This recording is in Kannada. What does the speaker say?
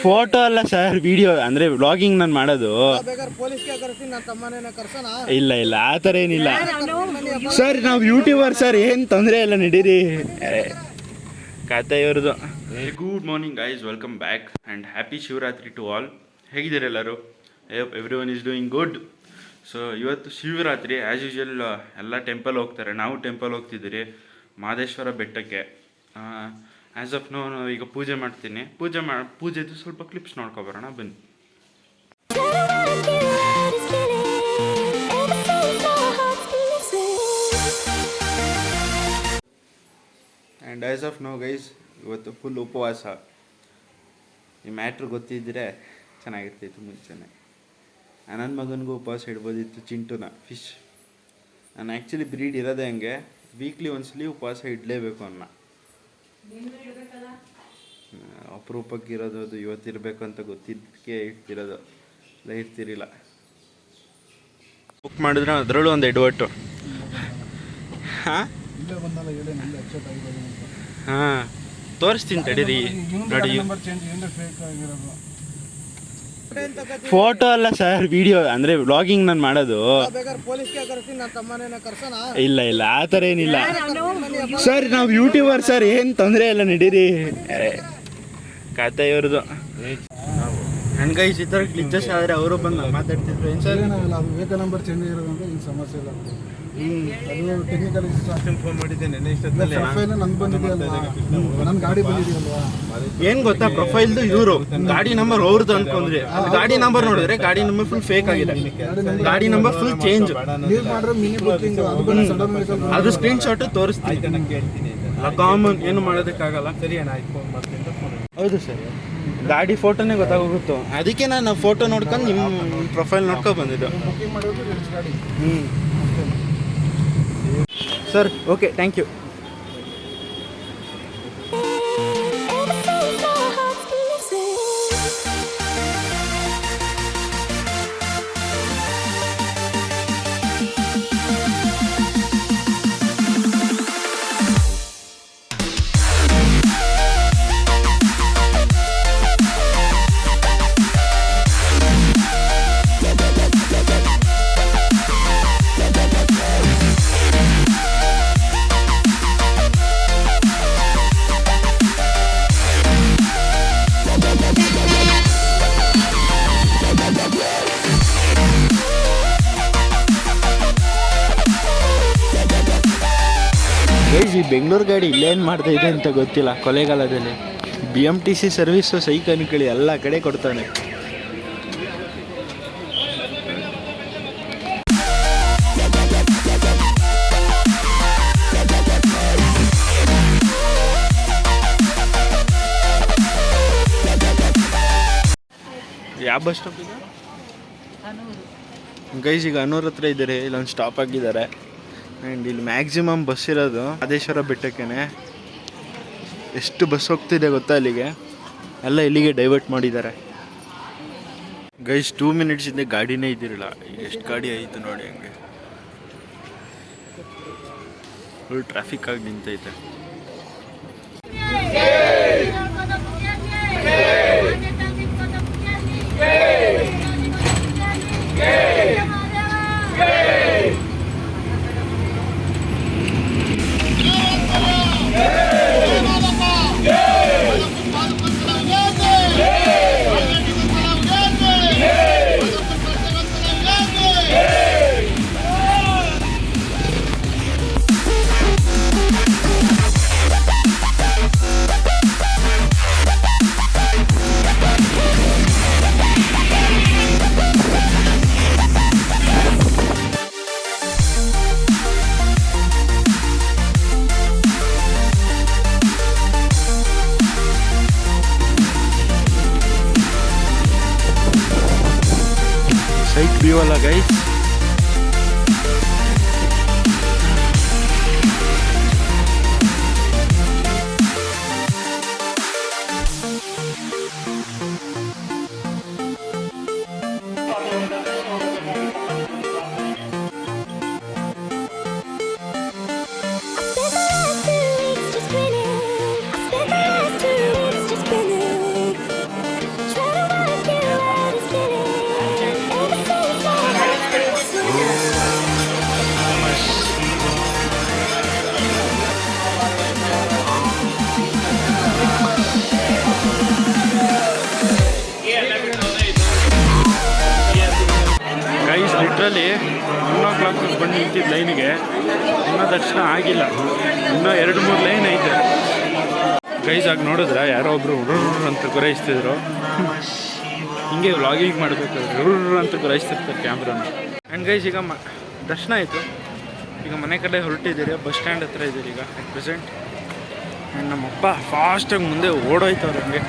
ಫೋಟೋ ಅಲ್ಲ ಸರ್, ವಿಡಿಯೋ ಅಂದ್ರೆ ವ್ಲಾಗಿಂಗ್ ನಾನು ಮಾಡೋದು. ಇಲ್ಲ ಇಲ್ಲ ಆ ಥರ ಏನಿಲ್ಲ ಸರ್, ನಾವು ಯೂಟ್ಯೂಬರ್ ಸರ್, ಏನು ತೊಂದರೆ ಇಲ್ಲ, ನಡೀರಿ ಕತೆ ಇವ್ರದ್ದು. Good morning guys, welcome back and happy Shivaratri to all. ಹೇಗಿದ್ದಾರೆ ಎಲ್ಲರೂ? Everyone is doing good. So ಇವತ್ತು ಶಿವರಾತ್ರಿ ಆ್ಯಸ್ ಯೂಶುವಲ್ ಎಲ್ಲ ಟೆಂಪಲ್ ಹೋಗ್ತಾರೆ, ನಾವು ಟೆಂಪಲ್ ಹೋಗ್ತಿದ್ದೀರಿ ಮಹದೇಶ್ವರ ಬೆಟ್ಟಕ್ಕೆ. ಆ್ಯಸ್ ಆಫ್ ನೋ ಈಗ ಪೂಜೆ ಮಾಡ್ತೀನಿ. ಪೂಜೆದು ಸ್ವಲ್ಪ ಕ್ಲಿಪ್ಸ್ ನೋಡ್ಕೊಬರೋಣ ಬನ್ನಿ. And as of now guys, ಇವತ್ತು ಫುಲ್ ಉಪವಾಸ. ಈ ಮ್ಯಾಟ್ರ್ ಗೊತ್ತಿದ್ದರೆ ಚೆನ್ನಾಗಿರ್ತಿತ್ತು ಮುಂಚೆನೆ. ನನ್ನ ಮಗನಿಗೂ ಉಪವಾಸ ಇಡ್ಬೋದಿತ್ತು, ಚಿಂಟುನ ಫಿಶ್. ನಾನು ಆ್ಯಕ್ಚುಲಿ ಬ್ರೀಡ್ ಇರೋದೇ ಹಂಗೆ, ವೀಕ್ಲಿ ಒಂದ್ಸಲಿ ಉಪವಾಸ ಇಡಲೇಬೇಕು ಅನ್ನ. ಅಪರೂಪಕ್ಕೆ ಇರೋದು ಅದು, ಇವತ್ತಿರಬೇಕು ಅಂತ ಗೊತ್ತಿದ್ದಕ್ಕೆ ಇಡ್ತಿರೋದು, ಇಲ್ಲ ಇಡ್ತಿರಿಲ್ಲ. ಬುಕ್ ಮಾಡಿದ್ರೆ ಅದರಲ್ಲೂ ಒಂದು ಎಡವಟ್ಟು. ಹಾಂ ತೋರಿಸ್ತೀನಿ ತಡೀರಿ. ನೋಡಿ, ಫೋಟೋ ಅಲ್ಲ ಸರ್, ವಿಡಿಯೋ ಅಂದ್ರೆ ವ್ಲಾಗಿಂಗ್ ನಾನು ಮಾಡೋದು. ಇಲ್ಲ ಇಲ್ಲ ಆ ಥರ ಏನಿಲ್ಲ ಸರ್, ನಾವು ಯೂಟ್ಯೂಬರ್ ಸರ್, ಏನು ತೊಂದರೆ ಇಲ್ಲ, ನಡೀರಿ ಕತೆ ಇವ್ರದ್ದು. ಗೈಸ್ ಈ ಥರ ಗ್ಲಿಚಸ್ ಆದರೆ ಅವರು ಬಂದು ಮಾತಾಡ್ತಿದ್ರು. ಏನು ಸರ್, ಅದು ವೇಕ ನಂಬರ್ ಚೇಂಜ್ ಆಗಿರೋದ್ರಿಂದ ಏನು ಸಮಸ್ಯೆ ಇಲ್ಲ. ಅದು ಟೆಕ್ನಿಕಲ್ ಫೋನ್ ಮಾಡಿದ್ದೇನೆ, ನಂಗೆ ಬಂದಿದೆಯಲ್ವಾ, ನನ್ನ ಗಾಡಿ ಬಂದಿದೆಯಲ್ವಾ. ಏನು ಗೊತ್ತಾ, ಪ್ರೊಫೈಲ್ದು ಇವರು ಗಾಡಿ ನಂಬರ್ ಅವ್ರದ್ದು ಅನ್ಕೊಂಡ್ರೆ, ಗಾಡಿ ನಂಬರ್ ನೋಡಿದ್ರೆ ಗಾಡಿ ನಂಬರ್ ಫುಲ್ ಫೇಕ್ ಆಗಿದೆ, ಗಾಡಿ ನಂಬರ್ ಫುಲ್ ಚೇಂಜ್. ಅದು ಸ್ಕ್ರೀನ್ ಶಾಟ್ ತೋರಿಸ್ತೀನಿ, ಕಾಮನ್ ಏನು ಮಾಡೋದಕ್ಕಾಗಲ್ಲ. ಸರಿ ಅಣ್ಣ, ಫೋನ್ ಮಾಡ್ತೀನಿ. ಹೌದು ಸರ್, ಗಾಡಿ ಫೋಟೋನೇ ಗೊತ್ತಾಗೋಗುತ್ತೋ, ಅದಕ್ಕೆ ನಾನು ಫೋಟೋ ನೋಡ್ಕೊಂಡು ನಿಮ್ಮ ಪ್ರೊಫೈಲ್ ನೋಡ್ಕೊಂಡು ಬಂದಿದ್ದು. Sir okay, thank you. ಈ ಬೆಂಗಳೂರು ಗಾಡಿ ಇಲ್ಲೇನು ಮಾಡ್ತಾ ಇದೆ ಅಂತ ಗೊತ್ತಿಲ್ಲ. ಕೊಲೆಗಾಲದಲ್ಲಿ BMTC ಸರ್ವಿಸು ಸೈಕ್ ಅನ್ಕೊಳ್ಳಿ, ಎಲ್ಲ ಕಡೆ ಕೊಡ್ತಾನೆ. ಯಾವ ಬಸ್ ಸ್ಟಾಪ್ ಈಗ ಗೈಸ್? ಈಗ ಅನೂರ್ ಹತ್ರ ಇದ್ದಾರೆ, ಇಲ್ಲೊಂದು ಸ್ಟಾಪ್ ಆಗಿದ್ದಾರೆ. ಆ್ಯಂಡ್ ಇಲ್ಲಿ ಮ್ಯಾಕ್ಸಿಮಮ್ ಬಸ್ ಇರೋದು ಮಹದೇಶ್ವರ ಬೆಟ್ಟಕ್ಕೇ. ಎಷ್ಟು ಬಸ್ ಹೋಗ್ತಿದೆ ಗೊತ್ತಾ ಅಲ್ಲಿಗೆ, ಎಲ್ಲ ಇಲ್ಲಿಗೆ ಡೈವರ್ಟ್ ಮಾಡಿದ್ದಾರೆ. ಗೈಸ್ 2 ಮಿನಿಟ್ಸ್ ಹಿಂದೆ ಗಾಡಿನೇ ಇದ್ದಿರಲಿಲ್ಲ, ಈಗ ಎಷ್ಟು ಗಾಡಿ ಆಯಿತು ನೋಡಿ. ಹಂಗೆ ಫುಲ್ ಟ್ರಾಫಿಕ್ ಆಗಿ ನಿಂತೈತೆ. ಸೈಟ್ ವ್ಯೂ ಅಲ್ಲ ಗೈಸ್. ಅದರಲ್ಲಿ 1 o'clock ಬಂದು ನಿಂತಿದ್ದ ಲೈನಿಗೆ ಇನ್ನೂ ದರ್ಶನ ಆಗಿಲ್ಲ. ಇನ್ನೂ 2-3 ಲೈನ್ ಐತೆ ಗೈಸ್. ಆಗಿ ನೋಡಿದ್ರೆ ಯಾರೋ ಒಬ್ರು ಅಂತ ಗುರಾಯಿಸ್ತಿದ್ರು. ಹಿಂಗೆ ವ್ಲಾಗಿಂಗ್ ಮಾಡಬೇಕಾದ್ರೆ ಅಂತ ಗುರಾಯಿಸ್ತಿರ್ತಾರೆ ಕ್ಯಾಮ್ರಾನ. ಆ್ಯಂಡ್ ಗೈಸ್ ಈಗ ದರ್ಶನ ಆಯಿತು. ಈಗ ಮನೆ ಕಡೆ ಹೊರಟಿದ್ದೀರಿ, ಬಸ್ ಸ್ಟ್ಯಾಂಡ್ ಹತ್ರ ಇದ್ದೀರಿ ಈಗ ಅಟ್ ಪ್ರೆಸೆಂಟ್. ಆ್ಯಂಡ್ ನಮ್ಮಪ್ಪ ಫಾಸ್ಟಾಗಿ ಮುಂದೆ ಓಡೋಯ್ತವ್ರು ಹಂಗೆ.